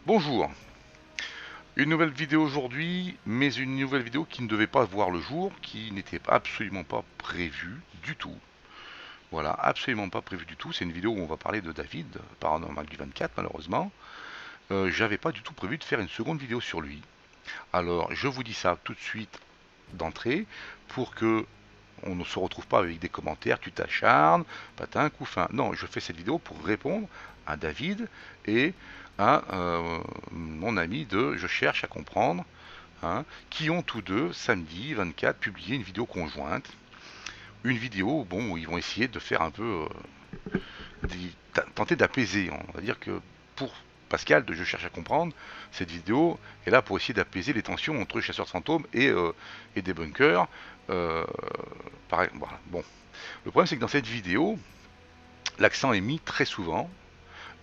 Bonjour, une nouvelle vidéo aujourd'hui, mais une nouvelle vidéo qui ne devait pas voir le jour, qui n'était absolument pas prévue du tout. Voilà, absolument pas prévue du tout. C'est une vidéo où on va parler de David, Paranormal du 24 malheureusement. J'avais pas du tout prévu de faire une seconde vidéo sur lui. Alors je vous dis ça tout de suite d'entrée pour que on ne se retrouve pas avec des commentaires, tu t'acharnes, patin, couffin. Non, je fais cette vidéo pour répondre à David et à mon ami de Je cherche à comprendre, hein, qui ont tous deux, samedi 24, publié une vidéo conjointe. Une vidéo bon, où ils vont essayer de faire un peu, tenter d'apaiser. On va dire que pour Pascal de Je cherche à comprendre, cette vidéo est là pour essayer d'apaiser les tensions entre chasseurs de fantômes et des bunkers. Pareil, voilà. Bon. Le problème c'est que dans cette vidéo, l'accent est mis très souvent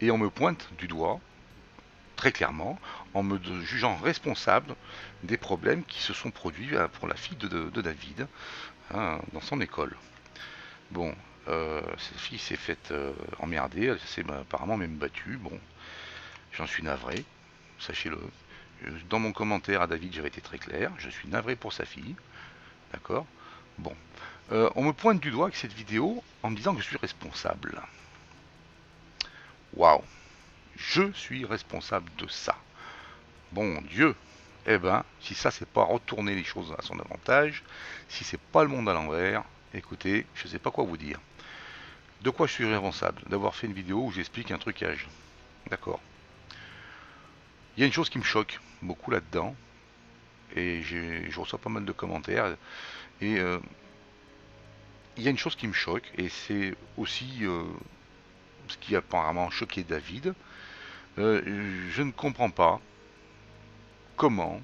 et on me pointe du doigt très clairement en me jugeant responsable des problèmes qui se sont produits pour la fille de David, hein, dans son école. Bon, cette fille s'est faite emmerder, elle s'est apparemment même battue. Bon, j'en suis navré, sachez-le. Dans mon commentaire à David, j'avais été très clair, je suis navré pour sa fille, d'accord. Bon, on me pointe du doigt avec cette vidéo en me disant que je suis responsable. Waouh, je suis responsable de ça. Bon Dieu, eh ben, si ça c'est pas retourner les choses à son avantage, si c'est pas le monde à l'envers, écoutez, je sais pas quoi vous dire. De quoi je suis responsable? D'avoir fait une vidéo où j'explique un trucage. D'accord. Il y a une chose qui me choque beaucoup là-dedans, et je reçois pas mal de commentaires, et il y a une chose qui me choque, et c'est aussi ce qui a apparemment choqué David. Je ne comprends pas comment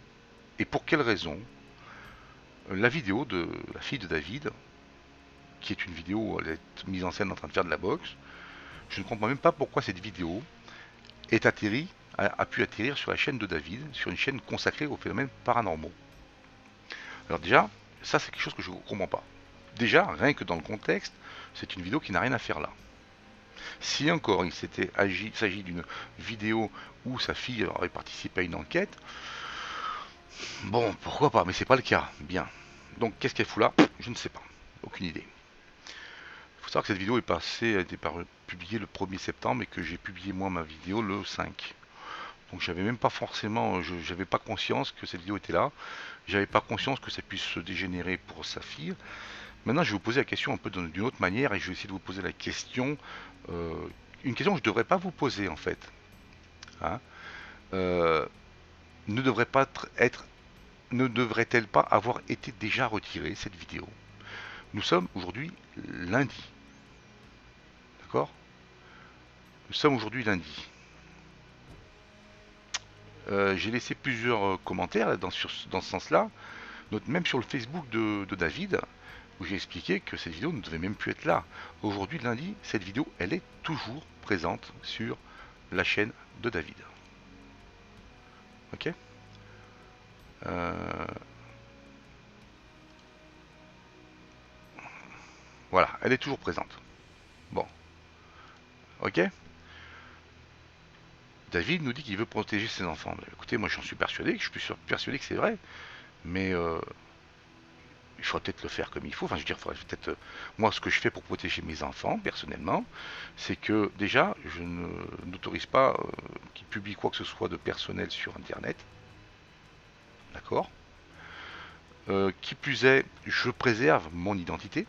et pour quelle raison la vidéo de la fille de David, qui est une vidéo où elle est mise en scène en train de faire de la boxe, je ne comprends même pas pourquoi cette vidéo est a pu atterrir sur la chaîne de David, sur une chaîne consacrée aux phénomènes paranormaux. Alors déjà, ça c'est quelque chose que je ne comprends pas. Déjà, rien que dans le contexte, c'est une vidéo qui n'a rien à faire là. Si encore il s'agit d'une vidéo où sa fille aurait participé à une enquête, bon, pourquoi pas, mais c'est pas le cas. Bien. Donc qu'est-ce qu'elle fout là? Je ne sais pas. Aucune idée. Il faut savoir que cette vidéo a été publiée le 1er septembre et que j'ai publié moi ma vidéo le 5. Donc j'avais même pas forcément, j'avais pas conscience que cette vidéo était là. J'avais pas conscience que ça puisse se dégénérer pour sa fille. Maintenant je vais vous poser la question un peu d'une autre manière et je vais essayer de vous poser la question, euh, une question que je ne devrais pas vous poser en fait. Hein. Euh, ne devrait pas être, ne devrait-elle pas avoir été déjà retirée cette vidéo? Nous sommes aujourd'hui lundi. D'accord? Nous sommes aujourd'hui lundi. J'ai laissé plusieurs commentaires dans ce sens-là, même sur le Facebook de David, où j'ai expliqué que cette vidéo ne devait même plus être là. Aujourd'hui, lundi, cette vidéo, elle est toujours présente sur la chaîne de David. Ok. Voilà, elle est toujours présente. Bon, ok. David nous dit qu'il veut protéger ses enfants. Bah, écoutez, moi j'en suis persuadé, je suis persuadé que c'est vrai, mais il faudrait peut-être le faire comme il faut. Enfin, je veux dire, il faudrait peut-être. Moi, ce que je fais pour protéger mes enfants, personnellement, c'est que déjà, je n'autorise pas qu'ils publient quoi que ce soit de personnel sur Internet. D'accord. Qui plus est, je préserve mon identité,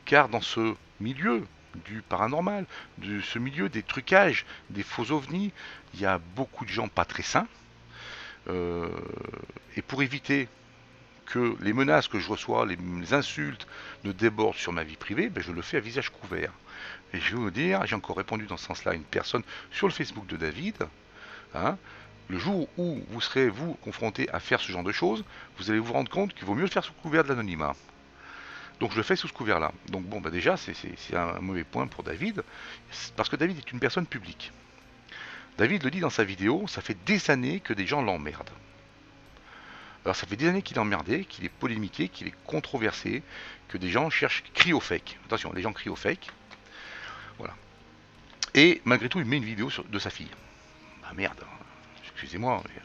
car dans ce milieu du paranormal, de ce milieu des trucages, des faux ovnis, il y a beaucoup de gens pas très sains. Et pour éviter que les menaces que je reçois, les insultes ne débordent sur ma vie privée, ben je le fais à visage couvert. Et je vais vous dire, j'ai encore répondu dans ce sens-là à une personne sur le Facebook de David. Hein, le jour où vous serez, vous, confronté à faire ce genre de choses, vous allez vous rendre compte qu'il vaut mieux le faire sous couvert de l'anonymat. Donc je le fais sous ce couvert-là. Donc bon, bah déjà, c'est un mauvais point pour David, parce que David est une personne publique. David le dit dans sa vidéo, ça fait des années que des gens l'emmerdent. Alors ça fait des années qu'il est emmerdé, qu'il est polémiqué, qu'il est controversé, que des gens crient au fake. Attention, les gens crient au fake. Voilà. Et malgré tout, il met une vidéo de sa fille. Ah merde, excusez-moi, mais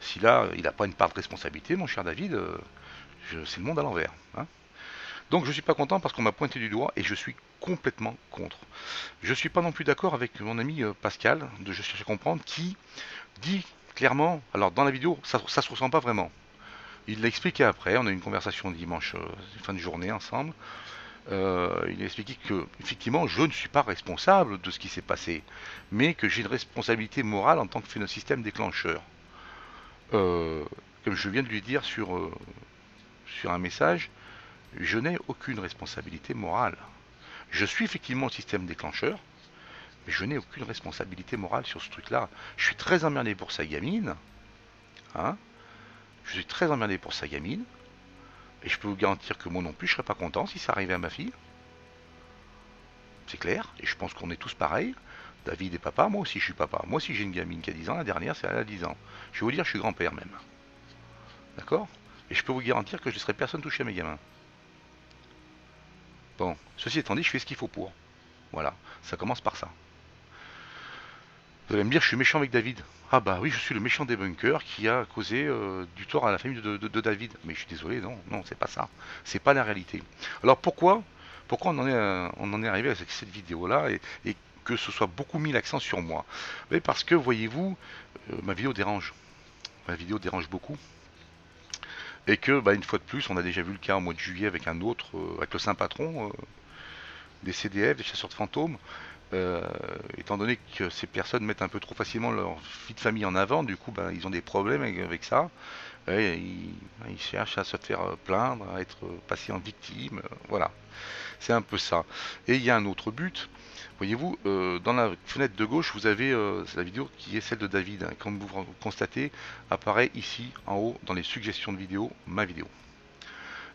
si là, il n'a pas une part de responsabilité, mon cher David, c'est le monde à l'envers. Hein. Donc je suis pas content parce qu'on m'a pointé du doigt et je suis complètement contre. Je suis pas non plus d'accord avec mon ami Pascal de Je cherche à comprendre qui dit clairement, alors dans la vidéo ça se ressent pas vraiment. Il l'a expliqué après, on a eu une conversation dimanche fin de journée ensemble. Il a expliqué que effectivement je ne suis pas responsable de ce qui s'est passé, mais que j'ai une responsabilité morale en tant que système déclencheur. Comme je viens de lui dire sur un message, je n'ai aucune responsabilité morale. Je suis effectivement le système déclencheur, mais je n'ai aucune responsabilité morale sur ce truc-là. Je suis très emmerdé pour sa gamine. Hein, je suis très emmerdé pour sa gamine. Et je peux vous garantir que moi non plus, je serais pas content si ça arrivait à ma fille. C'est clair. Et je pense qu'on est tous pareils. David est papa, moi aussi je suis papa. Moi aussi j'ai une gamine qui a 10 ans, la dernière c'est elle a 10 ans. Je vais vous dire, je suis grand-père même. D'accord. Et je peux vous garantir que je ne laisserai personne toucher à mes gamins. Bon, ceci étant dit, je fais ce qu'il faut pour. Voilà, ça commence par ça. Vous allez me dire, je suis méchant avec David. Ah bah oui, je suis le méchant débunker qui a causé du tort à la famille de David. Mais je suis désolé, non, non, c'est pas ça. C'est pas la réalité. Alors pourquoi on en est arrivé à cette vidéo-là et que ce soit beaucoup mis l'accent sur moi? Mais parce que, voyez-vous, ma vidéo dérange. Ma vidéo dérange beaucoup. Et que, bah, une fois de plus, on a déjà vu le cas au mois de juillet avec un autre, avec le saint patron, des CDF, des chasseurs de fantômes. Étant donné que ces personnes mettent un peu trop facilement leur vie de famille en avant, du coup, ben, ils ont des problèmes avec ça. Et ils cherchent à se faire plaindre, à être passés en victime. Voilà, c'est un peu ça. Et il y a un autre but. Voyez-vous, dans la fenêtre de gauche, vous avez la vidéo qui est celle de David. Hein. Comme vous constatez, apparaît ici, en haut, dans les suggestions de vidéos, ma vidéo.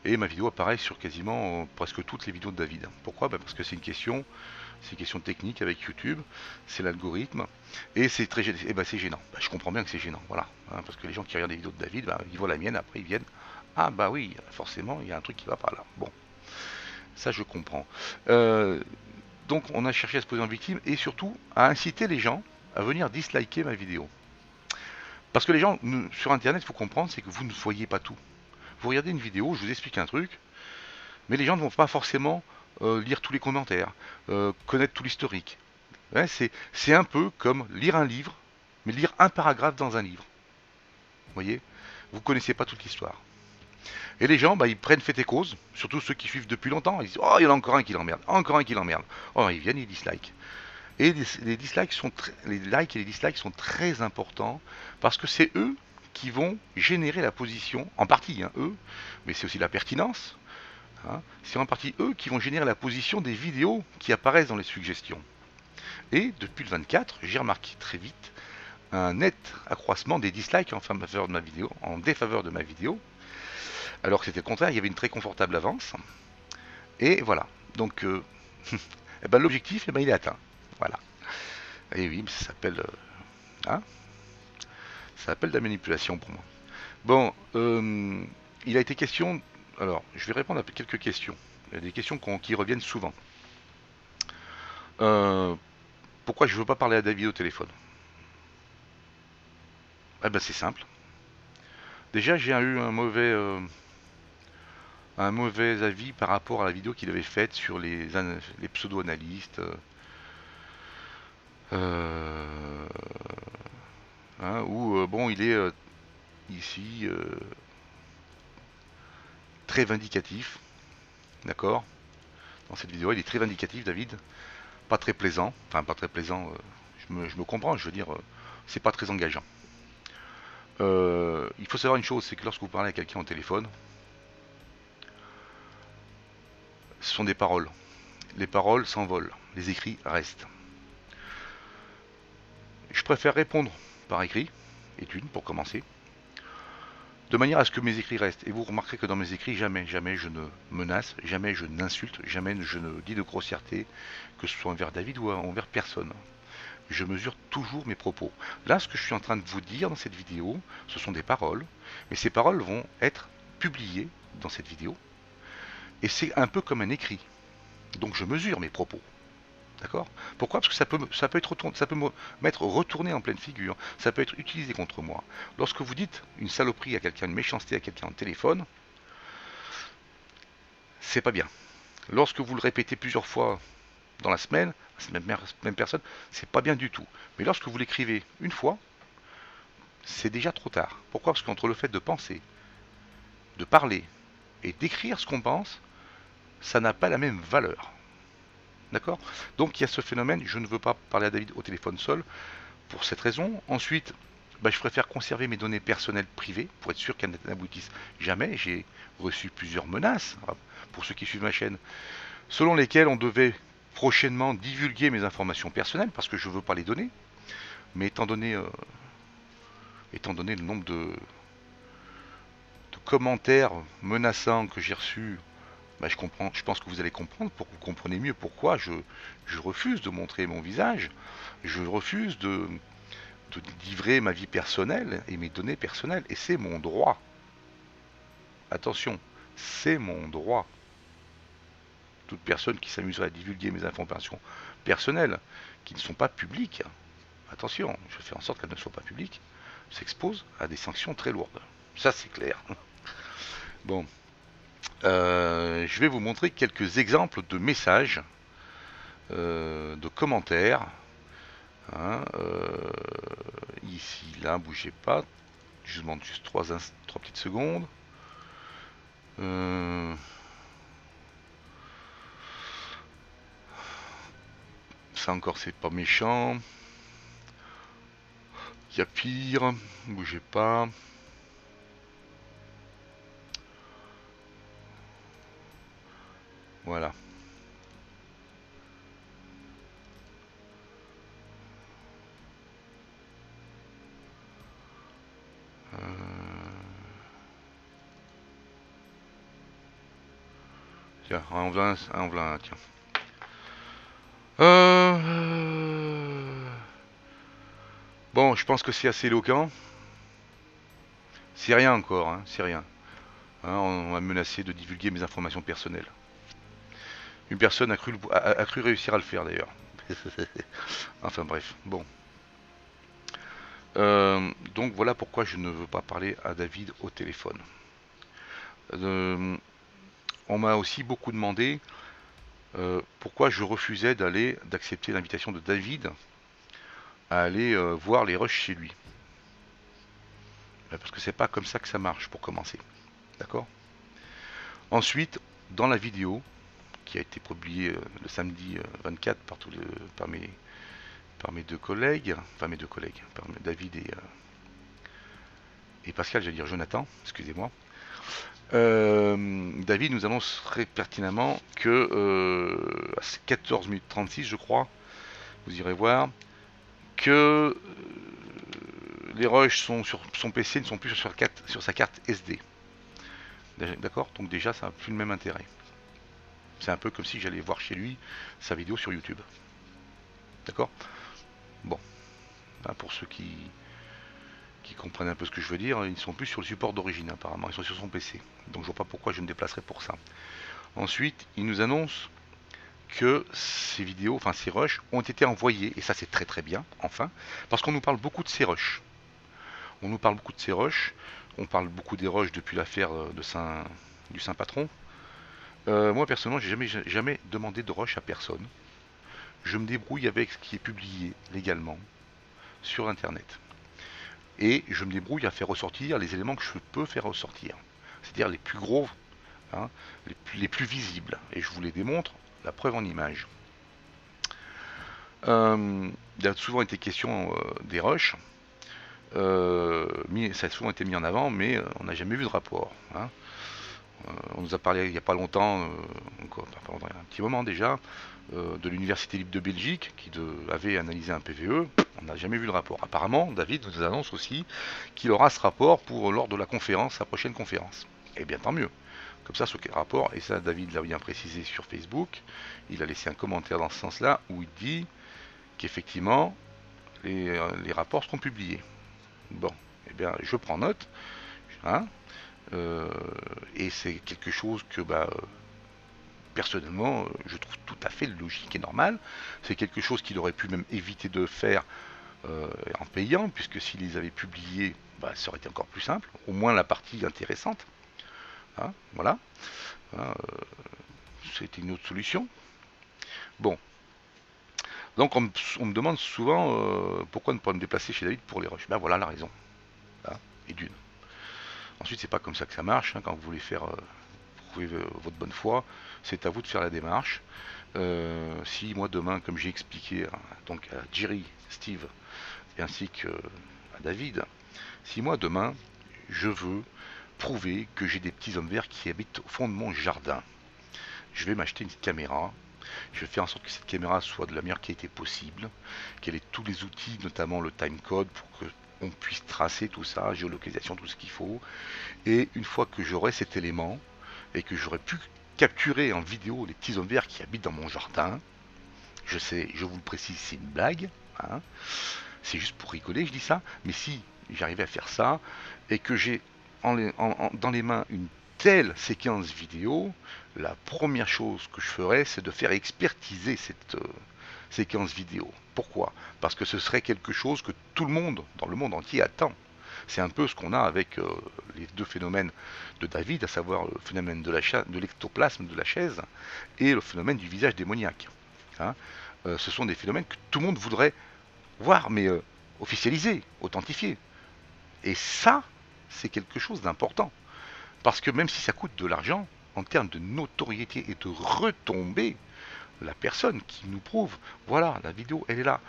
Et ma vidéo apparaît sur quasiment presque toutes les vidéos de David. Pourquoi? Ben parce que c'est une question technique avec YouTube, c'est l'algorithme, et c'est très et ben c'est gênant. Ben, je comprends bien que c'est gênant, voilà. Hein, parce que les gens qui regardent les vidéos de David, ben, ils voient la mienne, après ils viennent. Ah bah oui, forcément, il y a un truc qui va pas là. Bon, ça je comprends. Donc on a cherché à se poser en victime et surtout à inciter les gens à venir disliker ma vidéo. Parce que les gens, sur internet, il faut comprendre, c'est que vous ne voyez pas tout. Vous regardez une vidéo, je vous explique un truc, mais les gens ne vont pas forcément lire tous les commentaires, connaître tout l'historique. Ouais, c'est un peu comme lire un livre, mais lire un paragraphe dans un livre. Vous voyez? Vous ne connaissez pas toute l'histoire. Et les gens, bah, ils prennent fait et cause, surtout ceux qui suivent depuis longtemps. Ils disent, oh, il y en a encore un qui l'emmerde, encore un qui l'emmerde. Oh, ils viennent, ils dislikent. Et les dislikes les likes et les dislikes sont très importants parce que c'est eux qui vont générer la position, en partie, hein, eux, mais c'est aussi la pertinence. Hein, c'est en partie eux qui vont générer la position des vidéos qui apparaissent dans les suggestions. Et depuis le 24, j'ai remarqué très vite un net accroissement des dislikes en faveur de ma vidéo, en défaveur de ma vidéo, alors que c'était le contraire, il y avait une très confortable avance. Et voilà. Donc, eh ben, l'objectif, eh ben, il est atteint. Voilà. Et oui, ça s'appelle, hein, ça s'appelle de la manipulation pour moi. Bon, il a été question. Alors, je vais répondre à quelques questions. Il y a des questions qui reviennent souvent. Pourquoi je ne veux pas parler à David au téléphone? Eh ben c'est simple. Déjà, j'ai eu un mauvais avis par rapport à la vidéo qu'il avait faite sur les pseudo-analystes. Hein, où, bon, il est ici très vindicatif. D'accord? Dans cette vidéo, il est très vindicatif, David. Pas très plaisant. Enfin, pas très plaisant. Je me comprends, je veux dire, c'est pas très engageant. Il faut savoir une chose, c'est que lorsque vous parlez à quelqu'un au téléphone, ce sont des paroles. Les paroles s'envolent, les écrits restent. Je préfère répondre par écrit, et une pour commencer, de manière à ce que mes écrits restent. Et vous remarquerez que dans mes écrits, jamais je ne menace, jamais je n'insulte, jamais je ne dis de grossièreté, que ce soit envers David ou envers personne. Je mesure toujours mes propos. Là, ce que je suis en train de vous dire dans cette vidéo, ce sont des paroles, mais ces paroles vont être publiées dans cette vidéo, et c'est un peu comme un écrit. Donc je mesure mes propos. D'accord? Pourquoi? Parce que ça peut être ça peut m'être retourné en pleine figure. Ça peut être utilisé contre moi. Lorsque vous dites une saloperie à quelqu'un, une méchanceté à quelqu'un au téléphone, c'est pas bien. Lorsque vous le répétez plusieurs fois dans la semaine, à cette même personne, c'est pas bien du tout. Mais lorsque vous l'écrivez une fois, c'est déjà trop tard. Pourquoi? Parce qu'entre le fait de penser, de parler et d'écrire ce qu'on pense, ça n'a pas la même valeur. D'accord? Donc il y a ce phénomène, je ne veux pas parler à David au téléphone seul, pour cette raison. Ensuite, je préfère conserver mes données personnelles privées, pour être sûr qu'elles n'aboutissent jamais. J'ai reçu plusieurs menaces, pour ceux qui suivent ma chaîne, selon lesquelles on devait prochainement divulguer mes informations personnelles, parce que je ne veux pas les donner. Mais étant donné le nombre de commentaires menaçants que j'ai reçus, je pense que vous allez comprendre, pour que vous compreniez mieux pourquoi je refuse de montrer mon visage, je refuse de livrer ma vie personnelle et mes données personnelles, et c'est mon droit. Attention, c'est mon droit. Toute personne qui s'amuserait à divulguer mes informations personnelles, qui ne sont pas publiques, attention, je fais en sorte qu'elles ne soient pas publiques, s'expose à des sanctions très lourdes. Ça c'est clair. Bon, je vais vous montrer quelques exemples de messages, de commentaires. Hein, ici, là, bougez pas. Je vous demande juste 3 petites secondes. Ça encore, c'est pas méchant. Il y a pire. Bougez pas. Voilà. Tiens, en voilà un, tiens. Bon, je pense que c'est assez éloquent. C'est rien encore, hein, c'est rien. Hein, on m'a menacé de divulguer mes informations personnelles. Une personne a cru réussir à le faire d'ailleurs. Enfin bref, bon. Donc voilà pourquoi je ne veux pas parler à David au téléphone. On m'a aussi beaucoup demandé pourquoi je refusais d'accepter l'invitation de David à aller voir les rushs chez lui. Parce que c'est pas comme ça que ça marche pour commencer. D'accord? Ensuite, dans la vidéo qui a été publiée le samedi 24 par mes deux collègues, enfin mes deux collègues, par David et Pascal, j'allais dire Jonathan, excusez-moi. David nous annonce très pertinemment que à 14 minutes 36, je crois, vous irez voir, que les rushs sont sur son PC ne sont plus sur sa carte SD. D'accord? Donc déjà, ça n'a plus le même intérêt. C'est un peu comme si j'allais voir chez lui sa vidéo sur YouTube. D'accord? Bon. Pour ceux qui comprennent un peu ce que je veux dire, ils ne sont plus sur le support d'origine apparemment, ils sont sur son PC. Donc je vois pas pourquoi je me déplacerai pour ça. Ensuite, il nous annonce que ces vidéos, enfin ces rushs, ont été envoyés, et ça c'est très très bien, enfin, parce qu'on nous parle beaucoup de ces rushs. On nous parle beaucoup de ces rushs, on parle beaucoup des rushs depuis l'affaire du Saint Patron. Moi personnellement, j'ai jamais demandé de rush à personne. Je me débrouille avec ce qui est publié légalement sur internet. Et je me débrouille à faire ressortir les éléments que je peux faire ressortir. C'est-à-dire les plus gros, hein, les plus visibles. Et je vous les démontre, la preuve en image. Il a souvent été question des rushs. Ça a souvent été mis en avant, mais on n'a jamais vu de rapport. Hein. On nous a parlé il n'y a pas longtemps, il y a un petit moment déjà, de l'Université libre de Belgique qui avait analysé un PVE. On n'a jamais vu le rapport. Apparemment, David nous annonce aussi qu'il aura ce rapport lors de sa prochaine conférence. Eh bien, tant mieux. Comme ça, ce rapport, et ça, David l'a bien précisé sur Facebook, il a laissé un commentaire dans ce sens-là où il dit qu'effectivement, les rapports seront publiés. Bon, eh bien, je prends note. Hein, et c'est quelque chose que personnellement, je trouve tout à fait logique et normal. C'est quelque chose qu'il aurait pu même éviter de faire en payant, puisque s'il les avait publiés, bah, ça aurait été encore plus simple. Au moins la partie intéressante. Hein, voilà. Hein, c'était une autre solution. Bon. Donc on me demande souvent pourquoi ne pas me déplacer chez David pour les rushs. Ben voilà la raison. Hein, et d'une. Ensuite, c'est pas comme ça que ça marche. Hein, quand vous voulez faire prouver votre bonne foi, c'est à vous de faire la démarche. Si moi demain, comme j'ai expliqué donc à Jerry, Steve, et ainsi que à David, si moi demain je veux prouver que j'ai des petits hommes verts qui habitent au fond de mon jardin, je vais m'acheter une caméra. Je vais faire en sorte que cette caméra soit de la meilleure qualité possible, qu'elle ait tous les outils, notamment le timecode, pour qu'on puisse tracer tout ça, géolocalisation, tout ce qu'il faut. Et une fois que j'aurai cet élément, et que j'aurai pu capturer en vidéo les petits hommes verts qui habitent dans mon jardin, je sais, je vous le précise, c'est une blague, hein, c'est juste pour rigoler, je dis ça, mais si j'arrivais à faire ça, et que j'ai dans les mains une telle séquence vidéo, la première chose que je ferais, c'est de faire expertiser cette séquence vidéo. Pourquoi? Parce que ce serait quelque chose que tout le monde, dans le monde entier, attend. C'est un peu ce qu'on a avec les deux phénomènes de David, à savoir le phénomène de l'ectoplasme de la chaise et le phénomène du visage démoniaque. Hein, ce sont des phénomènes que tout le monde voudrait voir, mais officialiser, authentifier. Et ça, c'est quelque chose d'important. Parce que même si ça coûte de l'argent, en termes de notoriété et de retombée, la personne qui nous prouve, voilà, la vidéo, elle est là.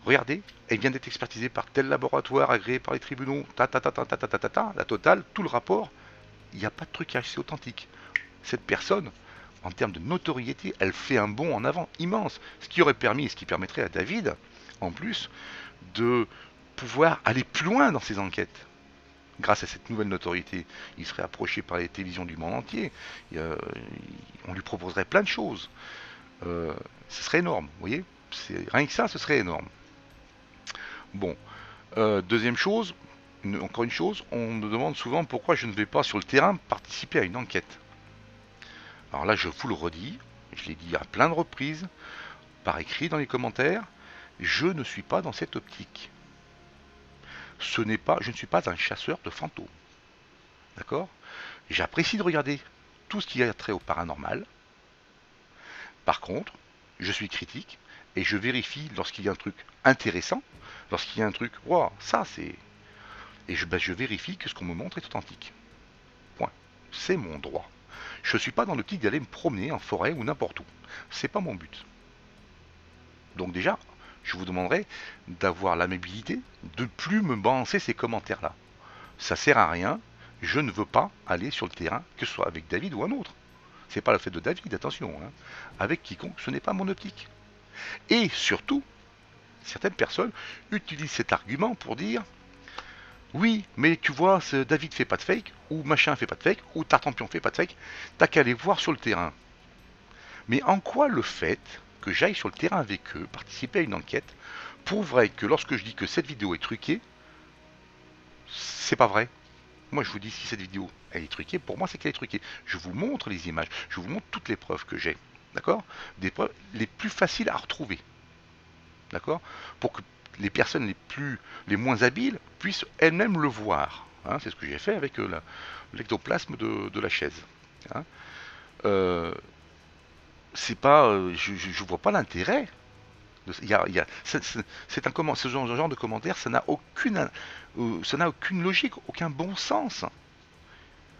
Regardez, elle vient d'être expertisée par tel laboratoire, agréé par les tribunaux, la totale, tout le rapport, il n'y a pas de trucage, c'est authentique. Cette personne, en termes de notoriété, elle fait un bond en avant immense. Ce qui aurait permis, et ce qui permettrait à David, en plus, de pouvoir aller plus loin dans ses enquêtes. Grâce à cette nouvelle notoriété, il serait approché par les télévisions du monde entier. On lui proposerait plein de choses. Ce serait énorme, vous voyez. Rien que ça, ce serait énorme. Bon, deuxième chose, encore une chose, on me demande souvent pourquoi je ne vais pas sur le terrain participer à une enquête. Alors là, je vous le redis, je l'ai dit à plein de reprises, par écrit dans les commentaires, je ne suis pas dans cette optique. Je ne suis pas un chasseur de fantômes. D'accord? J'apprécie de regarder tout ce qui a trait au paranormal. Par contre, je suis critique et je vérifie lorsqu'il y a un truc intéressant, lorsqu'il y a un truc, wow, ça c'est... Et je vérifie que ce qu'on me montre est authentique. Point. C'est mon droit. Je ne suis pas dans l'optique d'aller me promener en forêt ou n'importe où. C'est pas mon but. Donc déjà, je vous demanderai d'avoir l'amabilité de ne plus me balancer ces commentaires-là. Ça sert à rien. Je ne veux pas aller sur le terrain, que ce soit avec David ou un autre. C'est pas le fait de David, attention. Hein. Avec quiconque, ce n'est pas mon optique. Et surtout, certaines personnes utilisent cet argument pour dire oui, mais tu vois, David fait pas de fake, ou machin fait pas de fake, ou Tartampion fait pas de fake, t'as qu'à aller voir sur le terrain. Mais en quoi le fait que j'aille sur le terrain avec eux, participer à une enquête, prouverait que lorsque je dis que cette vidéo est truquée, c'est pas vrai. Moi je vous dis si cette vidéo elle est truquée, pour moi c'est qu'elle est truquée. Je vous montre les images, je vous montre toutes les preuves que j'ai. D'accord? Des preuves les plus faciles à retrouver. D'accord? Pour que les personnes les moins habiles puissent elles-mêmes le voir. Hein, c'est ce que j'ai fait avec l'ectoplasme de la chaise. Hein. C'est pas, je vois pas l'intérêt. C'est un ce genre de commentaire, ça n'a aucune logique, aucun bon sens.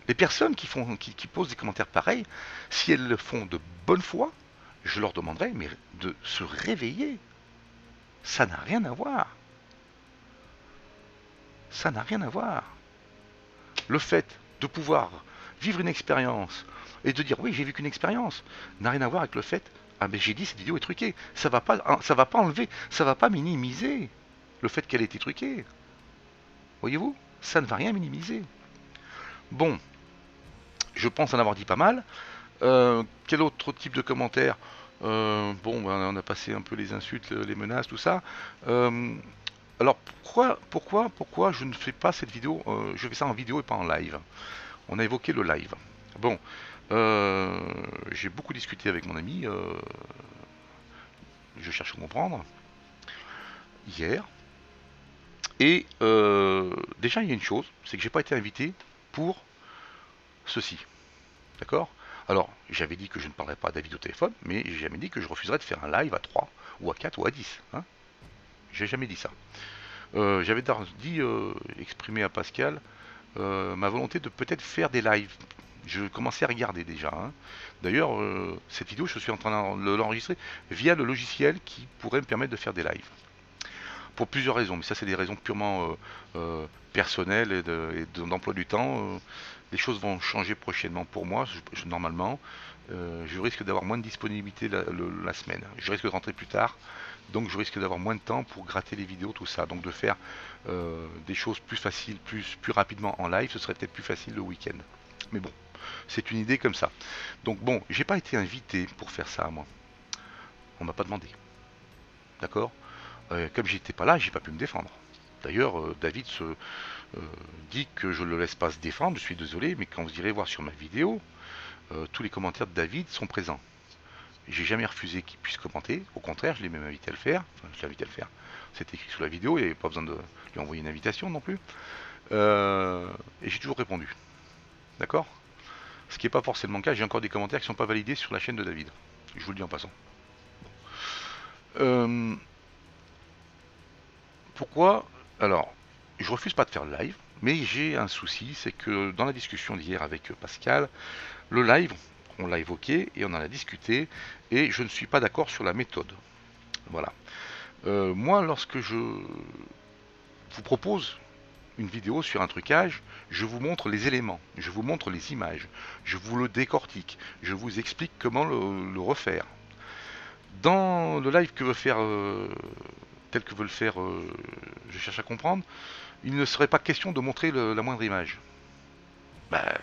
Les personnes qui posent des commentaires pareils, si elles le font de bonne foi, je leur demanderai mais de se réveiller. Ça n'a rien à voir. Ça n'a rien à voir. Le fait de pouvoir vivre une expérience et de dire oui j'ai vécu une expérience n'a rien à voir avec le fait ah ben j'ai dit cette vidéo est truquée. Ça va pas enlever, ça va pas minimiser le fait qu'elle ait été truquée. Voyez-vous, ça ne va rien minimiser. Bon, je pense en avoir dit pas mal. Quel autre type de commentaire? Bon, ben, on a passé un peu les insultes, les menaces, tout ça. Alors pourquoi je ne fais pas cette vidéo, je fais ça en vidéo et pas en live? On a évoqué le live. Bon, J'ai beaucoup discuté avec mon ami, je cherche à comprendre, hier. Et déjà, il y a une chose, c'est que j'ai pas été invité pour ceci. D'accord? Alors, j'avais dit que je ne parlerais pas à David au téléphone, mais j'ai jamais dit que je refuserais de faire un live à 3 ou à 4 ou à 10. Hein. J'ai jamais dit ça. J'avais dit, exprimer à Pascal, ma volonté de peut-être faire des lives. Je commençais à regarder déjà. Hein. D'ailleurs, cette vidéo, je suis en train de l'enregistrer via le logiciel qui pourrait me permettre de faire des lives. Pour plusieurs raisons, mais ça c'est des raisons purement personnelles et d'emploi du temps. Les choses vont changer prochainement pour moi, normalement. Je risque d'avoir moins de disponibilité la semaine. Je risque de rentrer plus tard, donc je risque d'avoir moins de temps pour gratter les vidéos, tout ça. Donc de faire des choses plus faciles, plus rapidement en live, ce serait peut-être plus facile le week-end. Mais bon, c'est une idée comme ça. Donc bon, j'ai pas été invité pour faire ça, moi. On m'a pas demandé. D'accord? Comme j'étais pas là, j'ai pas pu me défendre. D'ailleurs, David dit que je ne le laisse pas se défendre, je suis désolé, mais quand vous irez voir sur ma vidéo, tous les commentaires de David sont présents. J'ai jamais refusé qu'il puisse commenter, au contraire, je l'ai même invité à le faire. Enfin, je l'ai invité à le faire. C'est écrit sous la vidéo, il n'y avait pas besoin de lui envoyer une invitation non plus. Et j'ai toujours répondu. D'accord? Ce qui n'est pas forcément le cas, j'ai encore des commentaires qui ne sont pas validés sur la chaîne de David. Je vous le dis en passant. Euh, Pourquoi? Alors, je refuse pas de faire le live, mais j'ai un souci, c'est que dans la discussion d'hier avec Pascal, le live, on l'a évoqué et on en a discuté, et je ne suis pas d'accord sur la méthode. Voilà. Moi, lorsque je vous propose une vidéo sur un trucage, je vous montre les éléments, je vous montre les images, je vous le décortique, je vous explique comment le refaire. Dans le live que veut faire, tel que veut le faire, je cherche à comprendre, il ne serait pas question de montrer la moindre image. Bah,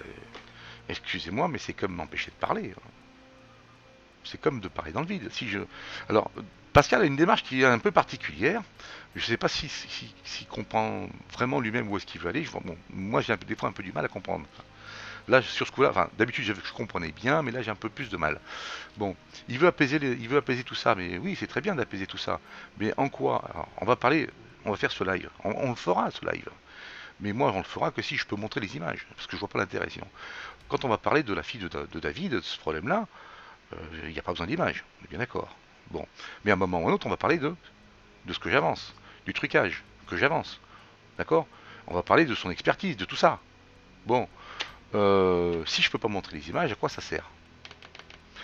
excusez-moi, mais c'est comme m'empêcher de parler. C'est comme de parler dans le vide. Alors, Pascal a une démarche qui est un peu particulière. Je ne sais pas s'il comprend vraiment lui-même où est-ce qu'il veut aller. Bon, moi, j'ai des fois un peu du mal à comprendre. Là, sur ce coup-là, enfin, d'habitude, je comprenais bien, mais là, j'ai un peu plus de mal. Bon, il veut apaiser tout ça, mais oui, c'est très bien d'apaiser tout ça. Mais en quoi? Alors, on va faire ce live. On le fera, ce live. Mais moi, on le fera que si je peux montrer les images, parce que je vois pas l'intérêt sinon. Quand on va parler de la fille de David, de ce problème-là, il n'y a pas besoin d'images, on est bien d'accord. Bon, mais à un moment ou à un autre, on va parler de ce que j'avance, du trucage que j'avance, d'accord? On va parler de son expertise, de tout ça. Bon, si je peux pas montrer les images, à quoi ça sert?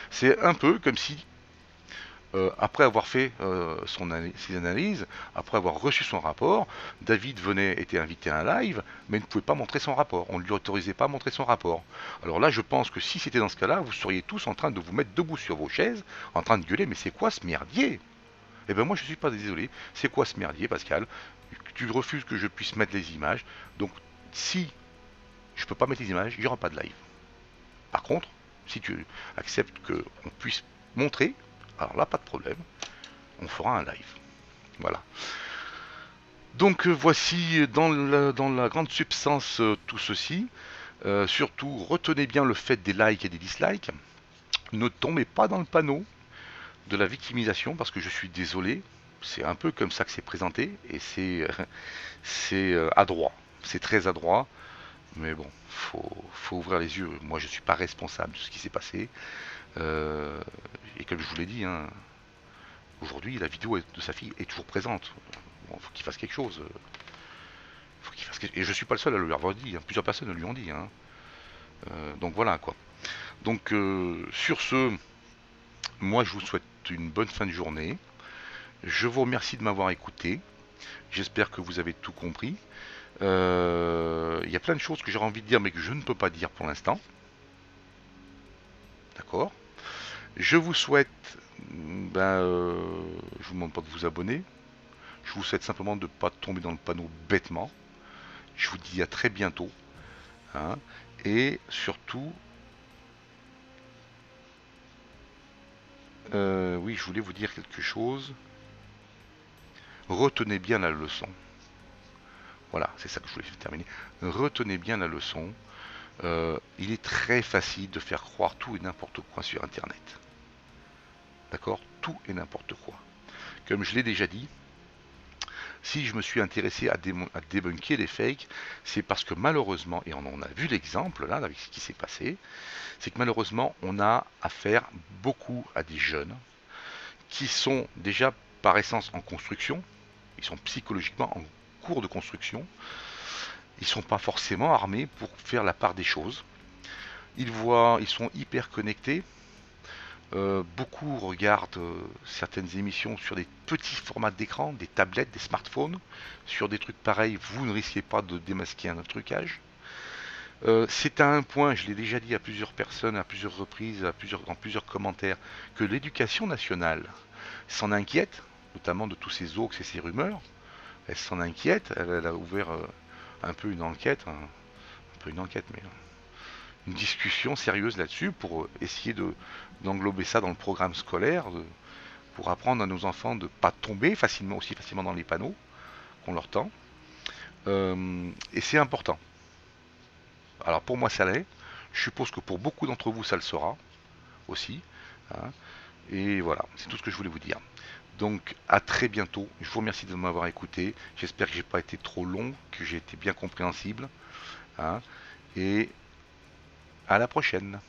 C'est un peu comme si après avoir fait ses analyses, après avoir reçu son rapport, David était invité à un live, mais ne pouvait pas montrer son rapport. On ne lui autorisait pas à montrer son rapport. Alors là, je pense que si c'était dans ce cas-là, vous seriez tous en train de vous mettre debout sur vos chaises, en train de gueuler, mais c'est quoi ce merdier? Eh ben moi, je suis pas désolé. C'est quoi ce merdier, Pascal? Tu refuses que je puisse mettre les images. Donc, si je peux pas mettre les images, il n'y aura pas de live. Par contre, si tu acceptes qu'on puisse montrer, alors là, pas de problème, on fera un live. Voilà. Donc voici dans la grande substance tout ceci. Surtout, retenez bien le fait des likes et des dislikes. Ne tombez pas dans le panneau de la victimisation parce que je suis désolé. C'est un peu comme ça que c'est présenté et c'est adroit. C'est très adroit. Mais bon, faut ouvrir les yeux. Moi, je ne suis pas responsable de ce qui s'est passé. Et comme je vous l'ai dit, hein, aujourd'hui, la vidéo de sa fille est toujours présente. Bon, faut qu'il fasse quelque chose. Et je suis pas le seul à lui avoir dit. Hein. Plusieurs personnes lui ont dit. Hein. Donc voilà quoi. Donc sur ce, moi je vous souhaite une bonne fin de journée. Je vous remercie de m'avoir écouté. J'espère que vous avez tout compris. Il y a plein de choses que j'aurais envie de dire mais que je ne peux pas dire pour l'instant. D'accord. Je vous souhaite, je vous demande pas de vous abonner. Je vous souhaite simplement de ne pas tomber dans le panneau bêtement. Je vous dis à très bientôt. Hein, et surtout, oui, je voulais vous dire quelque chose. Retenez bien la leçon. Voilà, c'est ça que je voulais terminer. Retenez bien la leçon. Il est très facile de faire croire tout et n'importe quoi sur Internet. D'accord? Tout et n'importe quoi. Comme je l'ai déjà dit, si je me suis intéressé à débunker les fakes, c'est parce que malheureusement, et on en a vu l'exemple là avec ce qui s'est passé, c'est que malheureusement on a affaire beaucoup à des jeunes qui sont déjà par essence en construction, ils sont psychologiquement en cours de construction, ils sont pas forcément armés pour faire la part des choses. Ils sont hyper connectés. Beaucoup regardent certaines émissions sur des petits formats d'écran, des tablettes, des smartphones. Sur des trucs pareils, vous ne risquez pas de démasquer un trucage. C'est à un point, je l'ai déjà dit à plusieurs personnes, à plusieurs reprises, dans plusieurs commentaires, que l'éducation nationale s'en inquiète, notamment de tous ces hoax et ces rumeurs. Elle s'en inquiète, elle a ouvert un peu une enquête, un peu une enquête, mais une discussion sérieuse là-dessus pour essayer d'englober ça dans le programme scolaire, pour apprendre à nos enfants de ne pas tomber aussi facilement dans les panneaux qu'on leur tend. Et c'est important. Alors pour moi ça l'est. Je suppose que pour beaucoup d'entre vous ça le sera aussi. Hein. Et voilà, c'est tout ce que je voulais vous dire. Donc à très bientôt. Je vous remercie de m'avoir écouté. J'espère que j'ai pas été trop long, que j'ai été bien compréhensible. Hein. Et à la prochaine.